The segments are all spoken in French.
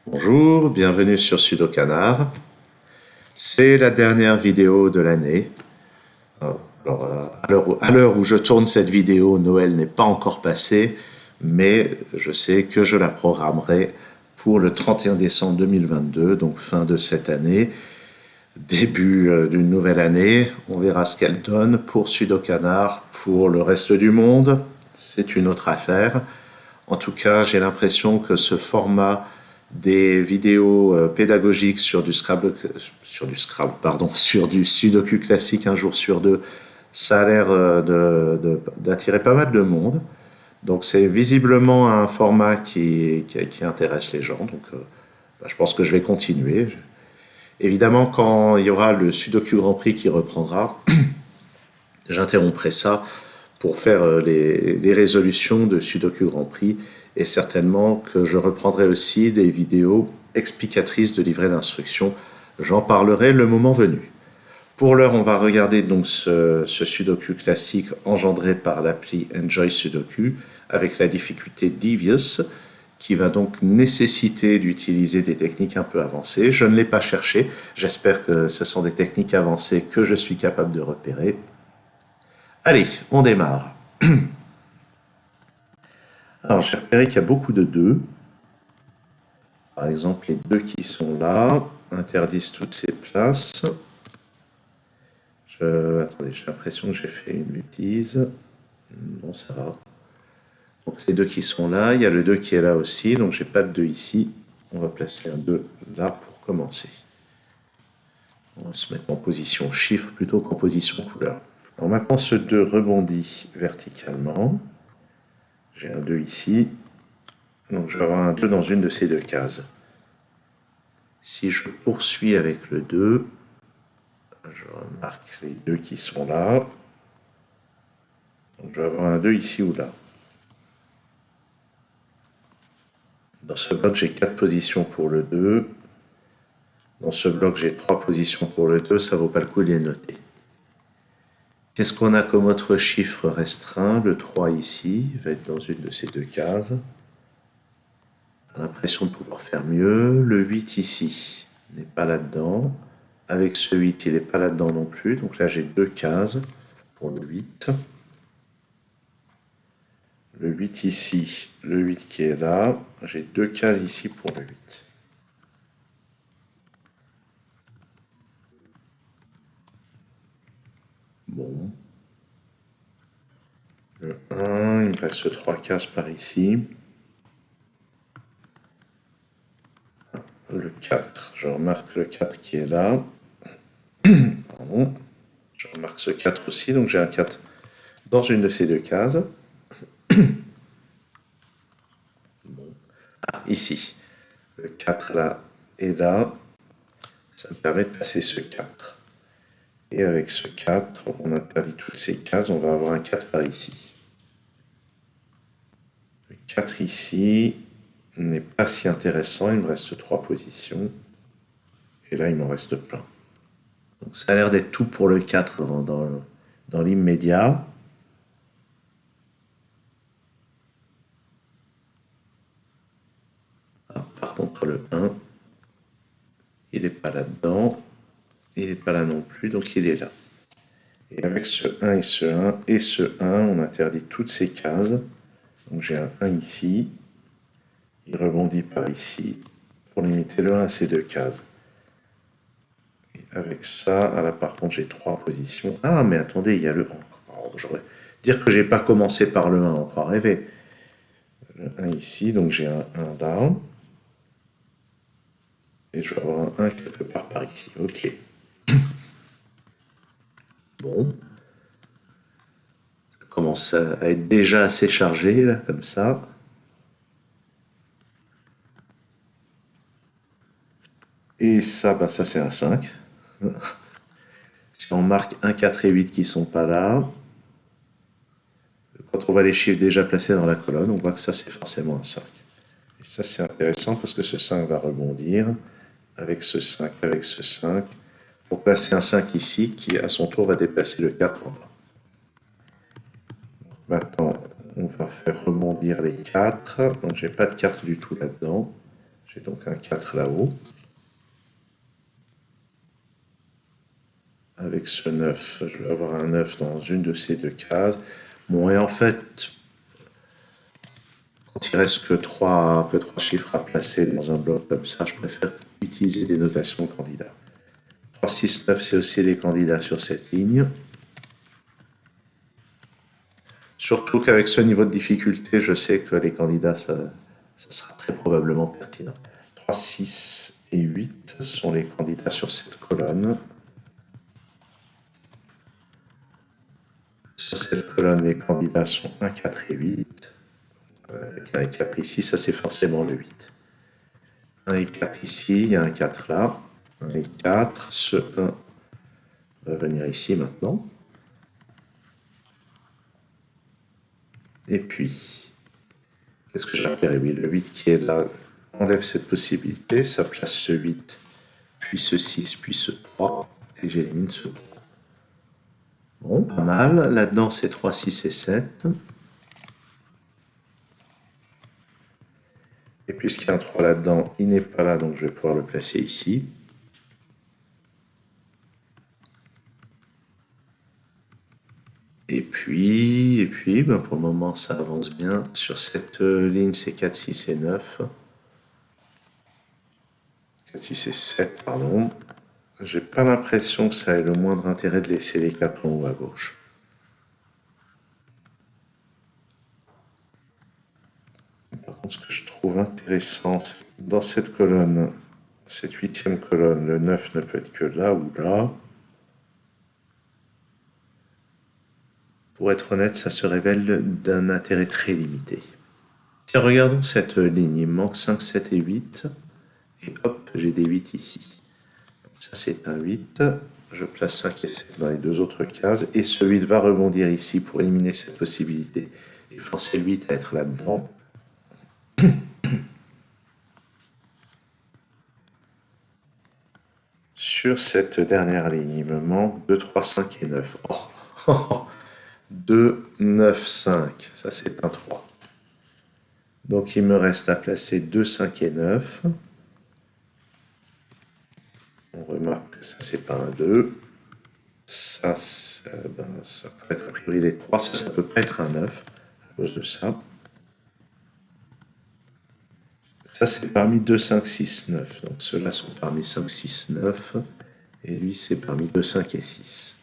Bonjour, bienvenue sur Sudokanar. C'est la dernière vidéo de l'année. À l'heure où je tourne cette vidéo, Noël n'est pas encore passé, mais je sais que je la programmerai pour le 31 décembre 2022, donc fin de cette année, début d'une nouvelle année. On verra ce qu'elle donne pour Sudokanar, pour le reste du monde. C'est une autre affaire. En tout cas, j'ai l'impression que ce format des vidéos pédagogiques sur du Sudoku classique un jour sur deux, ça a l'air d'attirer pas mal de monde. Donc c'est visiblement un format qui intéresse les gens. Donc je pense que je vais continuer. Évidemment, quand il y aura le Sudoku Grand Prix qui reprendra, j'interromprai ça pour faire les résolutions de Sudoku Grand Prix et certainement que je reprendrai aussi des vidéos explicatrices de livrets d'instructions. J'en parlerai le moment venu. Pour l'heure, on va regarder donc ce Sudoku classique engendré par l'appli Enjoy Sudoku avec la difficulté Devious qui va donc nécessiter d'utiliser des techniques un peu avancées. Je ne l'ai pas cherché, j'espère que ce sont des techniques avancées que je suis capable de repérer. Allez, on démarre. Alors, j'ai repéré qu'il y a beaucoup de 2. Par exemple, les 2 qui sont là interdisent toutes ces places. Attendez, j'ai l'impression que j'ai fait une bêtise. Bon, ça va. Donc, les 2 qui sont là, il y a le 2 qui est là aussi, donc j'ai pas de 2 ici. On va placer un 2 là pour commencer. On va se mettre en position chiffre plutôt qu'en position couleur. Alors maintenant, ce 2 rebondit verticalement. J'ai un 2 ici. Donc je vais avoir un 2 dans une de ces 2 cases. Si je poursuis avec le 2, je remarque les 2 qui sont là. Donc je vais avoir un 2 ici ou là. Dans ce bloc, j'ai 4 positions pour le 2. Dans ce bloc, j'ai 3 positions pour le 2. Ça ne vaut pas le coup de les noter. Qu'est-ce qu'on a comme autre chiffre restreint? Le 3 ici va être dans une de ces 2 cases. J'ai l'impression de pouvoir faire mieux. Le 8 ici n'est pas là-dedans. Avec ce 8, il n'est pas là-dedans non plus. Donc là, j'ai 2 cases pour le 8. Le 8 ici, le 8 qui est là. J'ai 2 cases ici pour le 8. Bon. Le 1, il me reste 3 cases par ici. Le 4, je remarque le 4 qui est là. Pardon. Je remarque ce 4 aussi, donc j'ai un 4 dans une de ces 2 cases. Bon. Ah, ici. Le 4 là et là. Ça me permet de passer ce 4. Et avec ce 4, on interdit toutes ces cases, on va avoir un 4 par ici. Le 4 ici n'est pas si intéressant, il me reste 3 positions. Et là, il m'en reste plein. Donc ça a l'air d'être tout pour le 4 dans l'immédiat. Ah, par contre, le 1, il n'est pas là-dedans. Il n'est pas là non plus, donc il est là. Et avec ce 1 et ce 1 et ce 1, on interdit toutes ces cases. Donc j'ai un 1 ici. Il rebondit par ici pour limiter le 1 à ces 2 cases. Et avec ça, là par contre j'ai 3 positions. Ah mais attendez, il y a le 1. Oh, dire que j'ai pas commencé par le 1, on croit rêver. Le 1 ici, donc j'ai un 1 là. Et je vais avoir un 1 quelque part par ici. Ok. Bon. Ça commence à être déjà assez chargé, là, comme ça. Et ça, bah, ça c'est un 5. Si on marque 1, 4 et 8 qui sont pas là, quand on voit les chiffres déjà placés dans la colonne, on voit que ça c'est forcément un 5. Et ça c'est intéressant parce que ce 5 va rebondir avec ce 5, avec ce 5, pour placer un 5 ici qui à son tour va déplacer le 4 en bas. Maintenant, on va faire rebondir les 4. Donc j'ai pas de 4 du tout là-dedans. J'ai donc un 4 là-haut. Avec ce 9, je vais avoir un 9 dans une de ces deux cases. Bon, et en fait, quand il reste que trois chiffres à placer dans un bloc comme ça, je préfère utiliser des notations de candidats. 3, 6, 9, c'est aussi les candidats sur cette ligne. Surtout qu'avec ce niveau de difficulté, je sais que les candidats, ça sera très probablement pertinent. 3, 6 et 8 sont les candidats sur cette colonne. Sur cette colonne, les candidats sont 1, 4 et 8. Avec un 4 ici, ça c'est forcément le 8. 1 et 4 ici, il y a un 4 là. 1 et 4, ce 1 va venir ici maintenant. Et puis, qu'est-ce que j'ai repéré? Oui, le 8 qui est là enlève cette possibilité, ça place ce 8, puis ce 6, puis ce 3, et j'élimine ce 3. Bon, pas mal. Là-dedans, c'est 3, 6 et 7. Et puisqu'il y a un 3 là-dedans, il n'est pas là, donc je vais pouvoir le placer ici. Et puis, ben pour le moment, ça avance bien. Sur cette ligne, c'est 4, 6 et 9. 4, 6 et 7, pardon. J'ai pas l'impression que ça ait le moindre intérêt de laisser les 4 en haut à gauche. Par contre, ce que je trouve intéressant, c'est que dans cette colonne, cette huitième colonne, le 9 ne peut être que là ou là. Pour être honnête, ça se révèle d'un intérêt très limité. Tiens, regardons cette ligne. Il me manque 5, 7 et 8. Et hop, j'ai des 8 ici. Ça, c'est un 8. Je place 5 et 7 dans les deux autres cases. Et ce 8 va rebondir ici pour éliminer cette possibilité. Et forcer le 8 à être là-dedans. Sur cette dernière ligne, il me manque 2, 3, 5 et 9. Oh. 2, 9, 5. Ça, c'est un 3. Donc, il me reste à placer 2, 5 et 9. On remarque que ça, c'est pas un 2. Ça, ça peut être a priori les 3. Ça peut pas être un 9 à cause de ça. Ça, c'est parmi 2, 5, 6, 9. Donc, ceux-là sont parmi 5, 6, 9. Et lui, c'est parmi 2, 5 et 6.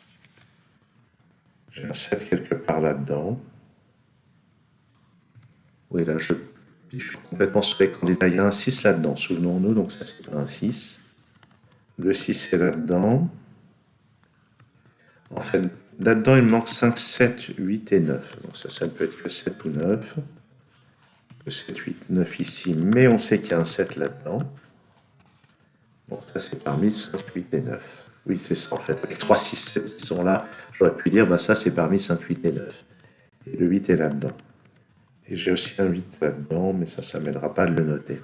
J'ai un 7 quelque part là-dedans. Oui, là, je suis complètement sur les candidats. Il y a un 6 là-dedans, souvenons-nous. Donc, ça, c'est un 6. Le 6 est là-dedans. En fait, là-dedans, il me manque 5, 7, 8 et 9. Donc, ça ne peut être que 7 ou 9. Le 7, 8, 9 ici. Mais on sait qu'il y a un 7 là-dedans. Bon, ça, c'est parmi 5, 8 et 9. Oui, c'est ça, en fait. Les 3, 6, 7 qui sont là, j'aurais pu dire, bah, ça, c'est parmi 5, 8 et 9. Et le 8 est là-dedans. Et j'ai aussi un 8 là-dedans, mais ça ne m'aidera pas de le noter.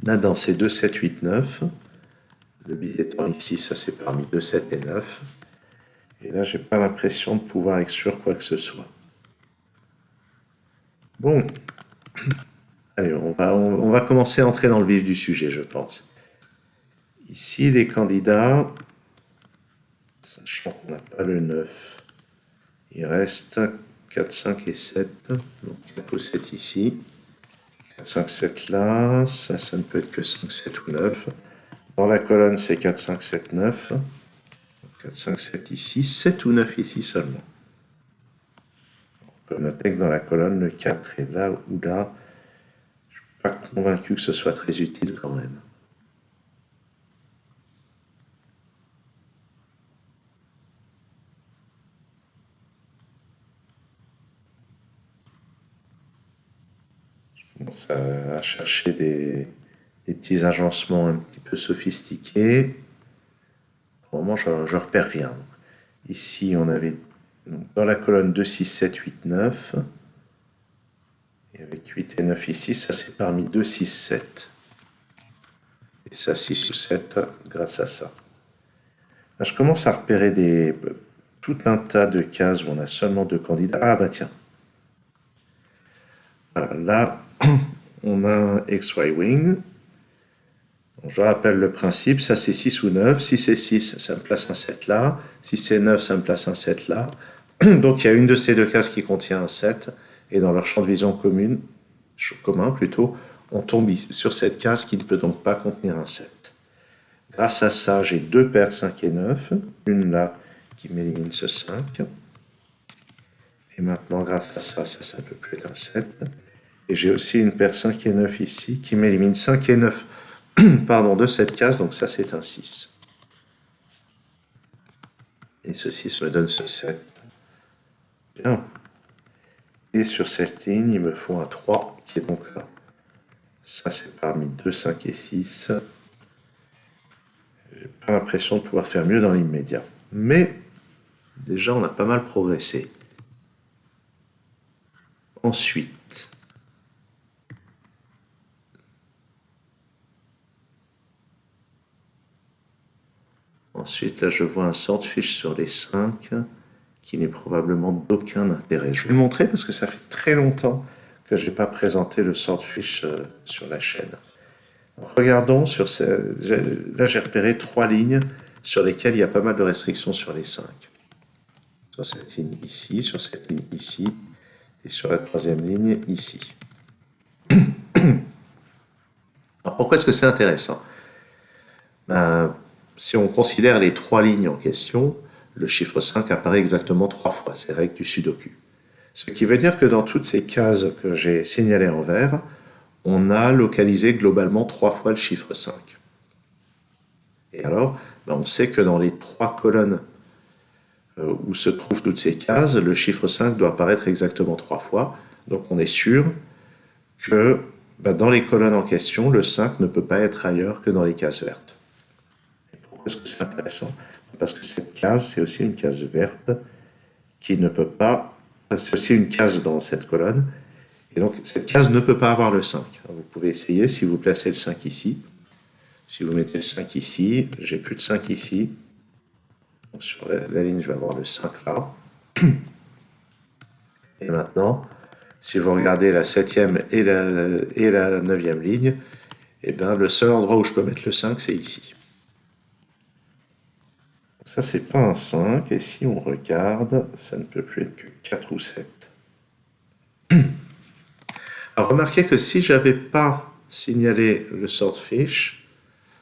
Là-dedans, c'est 2, 7, 8, 9. Le billet étant ici, ça c'est parmi 2, 7 et 9. Et là, j'ai pas l'impression de pouvoir exclure quoi que ce soit. Bon. Allez, on va commencer à entrer dans le vif du sujet, je pense. Ici, les candidats, sachant qu'on n'a pas le 9, il reste 4, 5 et 7. Donc 4 ou 7 ici. 4, 5, 7 là. Ça ne peut être que 5, 7 ou 9. Dans la colonne, c'est 4, 5, 7, 9. 4, 5, 7 ici. 7 ou 9 ici seulement. On peut noter que dans la colonne, le 4 est là ou là. Je ne suis pas convaincu que ce soit très utile quand même. Je commence à chercher des petits agencements un petit peu sophistiqués. Pour le moment, je ne repère rien. Ici, on avait dans la colonne 2, 6, 7, 8, 9. Et avec 8 et 9 ici, ça c'est parmi 2, 6, 7. Et ça, 6 ou 7, grâce à ça. Là, je commence à repérer tout un tas de cases où on a seulement deux candidats. Ah bah tiens. Voilà, là, on a un XY wing. Donc, je rappelle le principe, ça c'est 6 ou 9. Si c'est 6, ça me place un 7 là. Si c'est 9, ça me place un 7 là. Donc il y a une de ces deux cases qui contient un 7. Et dans leur champ de vision commun plutôt, on tombe sur cette case qui ne peut donc pas contenir un 7. Grâce à ça, j'ai deux paires 5 et 9. Une là qui m'élimine ce 5. Et maintenant, grâce à ça, ça ne peut plus être un 7. Et j'ai aussi une paire 5 et 9 ici qui m'élimine 5 et 9 de cette case. Donc ça, c'est un 6. Et ce 6 me donne ce 7. Bien. Et sur cette ligne, il me faut un 3 qui est donc là. Ça, c'est parmi 2, 5 et 6. J'ai pas l'impression de pouvoir faire mieux dans l'immédiat. Mais déjà, on a pas mal progressé. Ensuite, là, je vois un swordfish sur les 5 qui n'est probablement d'aucun intérêt. Je vais le montrer parce que ça fait très longtemps que je n'ai pas présenté le swordfish sur la chaîne. Donc, regardons, là j'ai repéré 3 lignes sur lesquelles il y a pas mal de restrictions sur les 5. Sur cette ligne ici, sur cette ligne ici, et sur la troisième ligne ici. Alors pourquoi est-ce que c'est intéressant? Si on considère les 3 lignes en question, le chiffre 5 apparaît exactement 3 fois, c'est la règle du sudoku. Ce qui veut dire que dans toutes ces cases que j'ai signalées en vert, on a localisé globalement 3 fois le chiffre 5. Et alors, on sait que dans les 3 colonnes où se trouvent toutes ces cases, le chiffre 5 doit apparaître exactement 3 fois. Donc on est sûr que dans les colonnes en question, le 5 ne peut pas être ailleurs que dans les cases vertes. Et pourquoi est-ce que c'est intéressant? Parce que cette case, c'est aussi une case verte qui ne peut pas... C'est aussi une case dans cette colonne. Et donc cette case ne peut pas avoir le 5. Vous pouvez essayer si vous placez le 5 ici. Si vous mettez le 5 ici, j'ai plus de 5 ici. Donc sur la ligne, je vais avoir le 5 là. Et maintenant, si vous regardez la 7e et la 9e ligne, eh bien, le seul endroit où je peux mettre le 5, c'est ici. Donc ça, c'est pas un 5. Et si on regarde, ça ne peut plus être que 4 ou 7. Alors remarquez que si j'avais pas signalé le swordfish,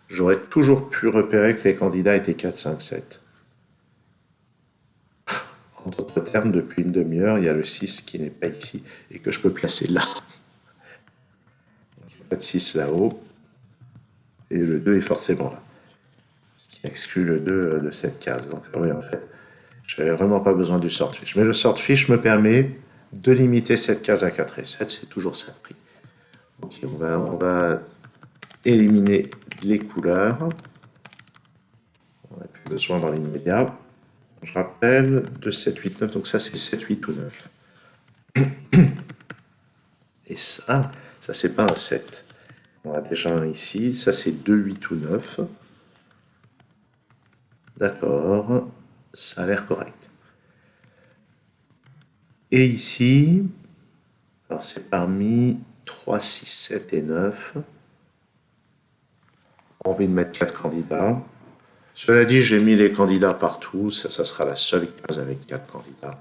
j'aurais toujours pu repérer que les candidats étaient 4, 5, 7. En d'autres termes, depuis une demi-heure, il y a le 6 qui n'est pas ici et que je peux placer là. Donc, il n'y a pas de 6 là-haut. Et le 2 est forcément là. Ce qui exclut le 2 de cette case. Donc oui, en fait, je n'avais vraiment pas besoin du swordfish. Mais le swordfish me permet de limiter cette case à 4 et 7. C'est toujours ça le prix. Ok, on va éliminer les couleurs. On n'a plus besoin dans l'immédiat. Je rappelle, 2, 7, 8, 9, donc ça c'est 7, 8 ou 9. Et ça c'est pas un 7. On a déjà un ici, ça c'est 2, 8 ou 9. D'accord, ça a l'air correct. Et ici, alors c'est parmi 3, 6, 7 et 9. On a envie de mettre 4 candidats. Cela dit, j'ai mis les candidats partout, ça sera la seule case avec 4 candidats.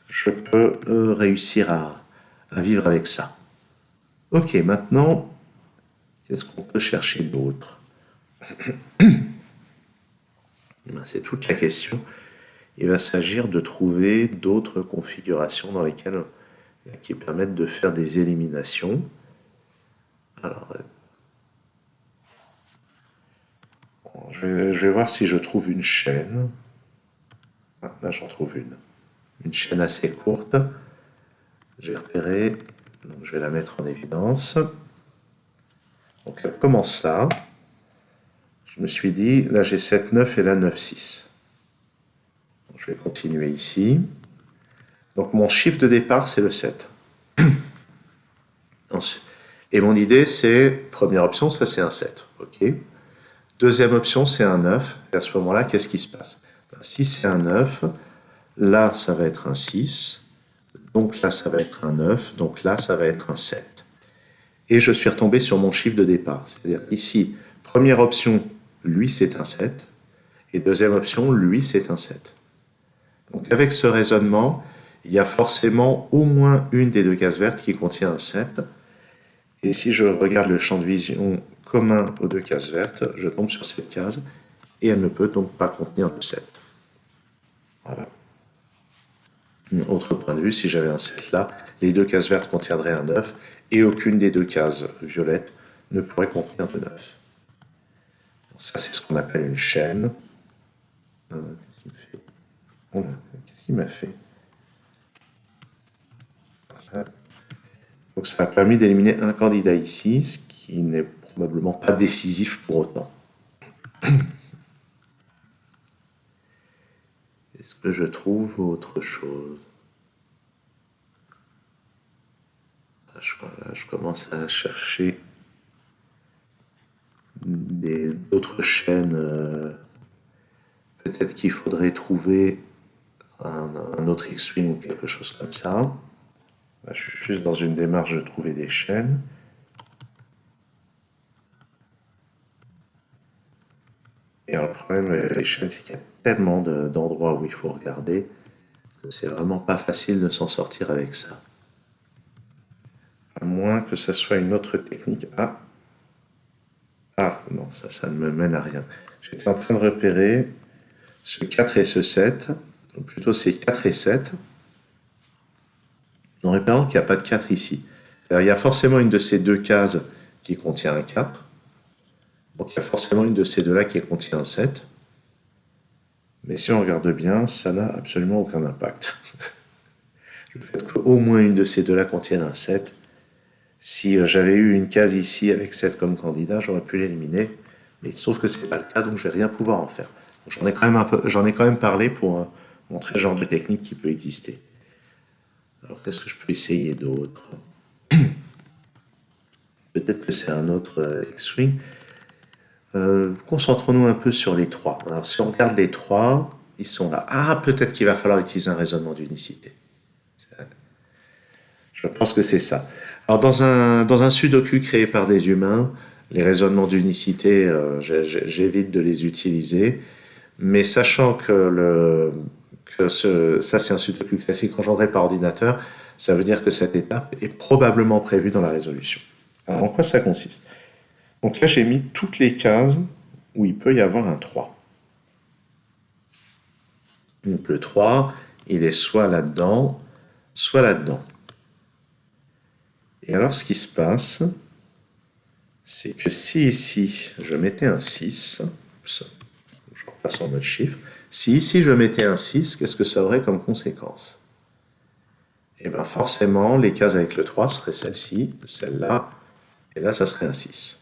Je peux réussir à vivre avec ça. Ok, maintenant, qu'est-ce qu'on peut chercher d'autre? C'est toute la question. Il va s'agir de trouver d'autres configurations dans lesquelles qui permettent de faire des éliminations. Alors, je vais voir si je trouve une chaîne. Ah, là, j'en trouve une. Une chaîne assez courte. J'ai repéré. Donc, je vais la mettre en évidence. Donc, elle commence là. Je me suis dit, là, j'ai 7, 9 et là, 9, 6. Donc, je vais continuer ici. Donc, mon chiffre de départ, c'est le 7. Et mon idée, c'est, première option, ça, c'est un 7. OK. Deuxième option, c'est un 9. Et à ce moment-là, qu'est-ce qui se passe? Si c'est un 9, là, ça va être un 6. Donc là, ça va être un 9. Donc là, ça va être un 7. et je suis retombé sur mon chiffre de départ. C'est-à-dire ici, première option, lui c'est un 7, et deuxième option, lui c'est un 7. Donc avec ce raisonnement, il y a forcément au moins une des deux cases vertes qui contient un 7. Et si je regarde le champ de vision commun aux deux cases vertes, je tombe sur cette case, et elle ne peut donc pas contenir de 7. Voilà. Autre point de vue, si j'avais un 7 là, les deux cases vertes contiendraient un 9, et aucune des deux cases violettes ne pourrait contenir de 9. Donc ça, c'est ce qu'on appelle une chaîne. Qu'est-ce qu'il me fait? Oh là, qu'est-ce qu'il m'a fait? Voilà. Donc ça a permis d'éliminer un candidat ici, ce qui n'est probablement pas décisif pour autant. Est-ce que je trouve autre chose? Là, je commence à chercher d'autres chaînes. Peut-être qu'il faudrait trouver un autre X-Wing ou quelque chose comme ça. Là, je suis juste dans une démarche de trouver des chaînes. Et alors, le problème avec les chaînes, c'est qu'il y a tellement d'endroits où il faut regarder que c'est vraiment pas facile de s'en sortir avec ça. À moins que ça soit une autre technique. Ah, non, ça ne me mène à rien. J'étais en train de repérer ce 4 et ce 7, ou plutôt c'est 4 et 7, en repérant qu'il n'y a pas de 4 ici. Alors, il y a forcément une de ces deux cases qui contient un 4. Donc il y a forcément une de ces deux-là qui contient un 7. Mais si on regarde bien, ça n'a absolument aucun impact. Le fait qu'au moins une de ces deux-là contienne un 7, si j'avais eu une case ici avec 7 comme candidat, j'aurais pu l'éliminer. Mais il se trouve que ce n'est pas le cas, donc je ne vais rien pouvoir en faire. J'en ai quand même parlé pour montrer le genre de technique qui peut exister. Alors qu'est-ce que je peux essayer d'autre? Peut-être que c'est un autre X-Wing. Concentrons-nous un peu sur les 3. Alors si on regarde les 3, ils sont là. Ah, peut-être qu'il va falloir utiliser un raisonnement d'unicité. Je pense que c'est ça. Alors dans un sudoku créé par des humains, les raisonnements d'unicité, j'évite de les utiliser. Mais sachant ça c'est un sudoku classique engendré par ordinateur, ça veut dire que cette étape est probablement prévue dans la résolution. Alors en quoi ça consiste? Donc là j'ai mis toutes les cases où il peut y avoir un 3. Donc le 3, il est soit là-dedans, soit là-dedans. Et alors ce qui se passe, c'est que si ici je mettais un 6, je repasse en mode chiffre, si ici je mettais un 6, qu'est-ce que ça aurait comme conséquence? Et bien forcément, les cases avec le 3 seraient celle-ci, celle-là, et là ça serait un 6.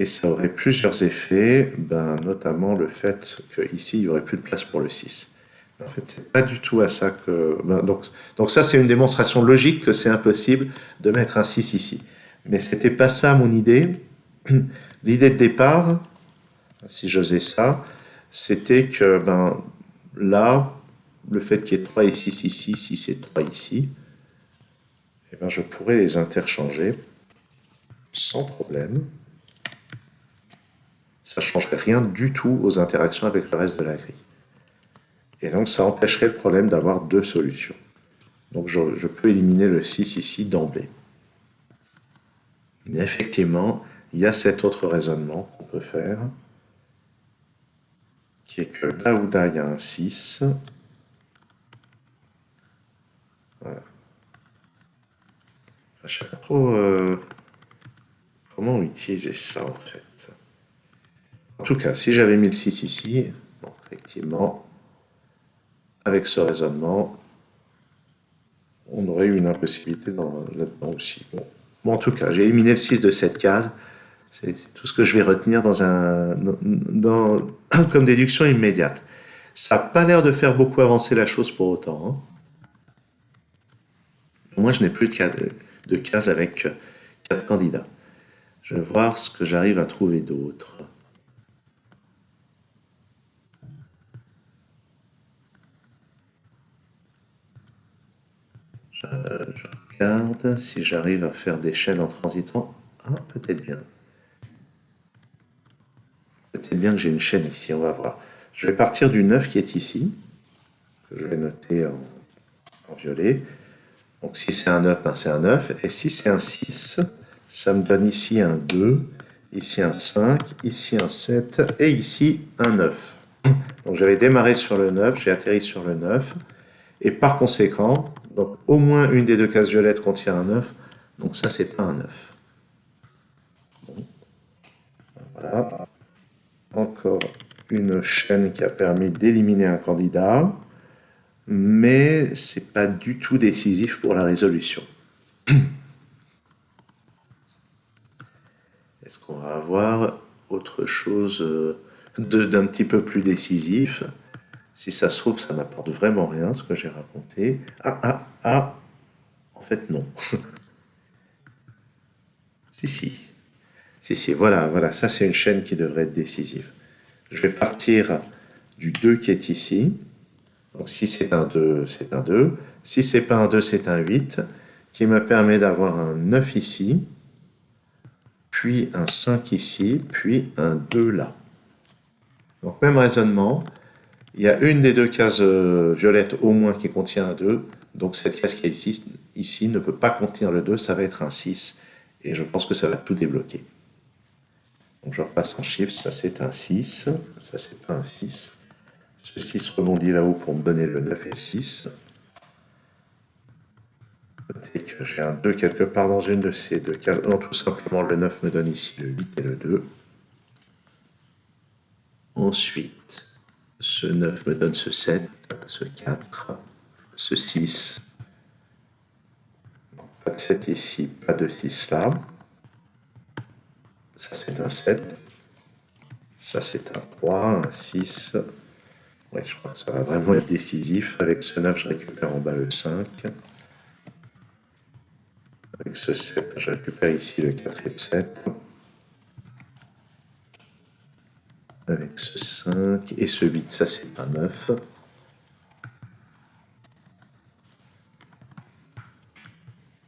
Et ça aurait plusieurs effets, notamment le fait qu'ici il n'y aurait plus de place pour le 6. En fait, c'est pas du tout à ça que. Donc ça, c'est une démonstration logique que c'est impossible de mettre un 6 ici. Mais c'était pas ça mon idée. L'idée de départ, si je faisais ça, c'était que là, le fait qu'il y ait 3 et 6 ici, 6 et 3 ici, je pourrais les interchanger sans problème. Ça ne changerait rien du tout aux interactions avec le reste de la grille. Et donc ça empêcherait le problème d'avoir deux solutions. Donc je peux éliminer le 6 ici d'emblée. Mais effectivement, il y a cet autre raisonnement qu'on peut faire, qui est que là où là il y a un 6, voilà. Je ne sais pas trop comment utiliser ça en fait. En tout cas, si j'avais mis le 6 ici, donc effectivement, avec ce raisonnement, on aurait eu une impossibilité là-dedans aussi. Bon, en tout cas, j'ai éliminé le 6 de cette case. C'est tout ce que je vais retenir comme déduction immédiate. Ça n'a pas l'air de faire beaucoup avancer la chose pour autant. Moi, je n'ai plus de cases avec 4 candidats. Je vais voir ce que j'arrive à trouver d'autre. Je regarde si j'arrive à faire des chaînes en transitant. Ah, peut-être bien. Peut-être bien que j'ai une chaîne ici, on va voir. Je vais partir du 9 qui est ici, que je vais noter en violet. Donc si c'est un 9, ben c'est un 9. Et si c'est un 6, ça me donne ici un 2, ici un 5, ici un 7 et ici un 9. Donc j'avais démarré sur le 9, j'ai atterri sur le 9. Et par conséquent, donc au moins une des deux cases violettes contient un 9. Donc ça, c'est pas un 9. Bon, voilà. Encore une chaîne qui a permis d'éliminer un candidat. Mais c'est pas du tout décisif pour la résolution. Est-ce qu'on va avoir autre chose d'un petit peu plus décisif? Si ça se trouve, ça n'apporte vraiment rien, ce que j'ai raconté. Ah, en fait non. Si. Si, voilà, ça c'est une chaîne qui devrait être décisive. Je vais partir du 2 qui est ici. Donc si c'est un 2, c'est un 2. Si c'est pas un 2, c'est un 8, qui me permet d'avoir un 9 ici, puis un 5 ici, puis un 2 là. Donc même raisonnement, il y a une des deux cases violettes au moins qui contient un 2, donc cette case qui est ici ne peut pas contenir le 2, ça va être un 6, et je pense que ça va tout débloquer. Donc je repasse en chiffres, ça c'est un 6, ça c'est pas un 6. Ce 6 rebondit là-haut pour me donner le 9 et le 6. Notez que j'ai un 2 quelque part dans une de ces deux cases. Non, tout simplement le 9 me donne ici le 8 et le 2. Ensuite, ce 9 me donne ce 7, ce 4, ce 6. Pas de 7 ici, pas de 6 là. Ça c'est un 7. Ça c'est un 3, un 6. Ouais, je crois que ça va vraiment être décisif. Avec ce 9, je récupère en bas le 5. Avec ce 7, je récupère ici le 4 et le 7. Avec ce 5 et ce 8, ça c'est un 9.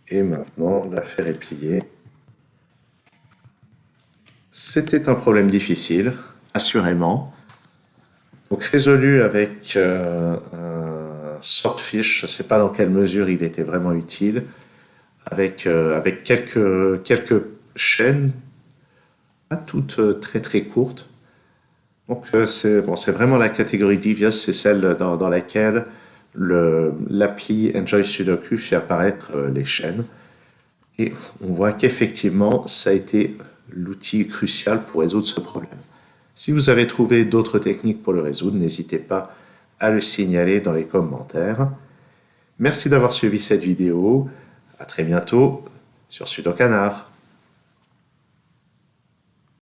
Et maintenant, l'affaire est pliée. C'était un problème difficile, assurément. Donc résolu avec un swordfish, je ne sais pas dans quelle mesure il était vraiment utile, avec quelques chaînes, pas toutes très courtes. Donc c'est vraiment la catégorie Devious, c'est celle dans laquelle l'appli Enjoy Sudoku fait apparaître les chaînes. Et on voit qu'effectivement, ça a été l'outil crucial pour résoudre ce problème. Si vous avez trouvé d'autres techniques pour le résoudre, n'hésitez pas à le signaler dans les commentaires. Merci d'avoir suivi cette vidéo. À très bientôt sur Sudokanar.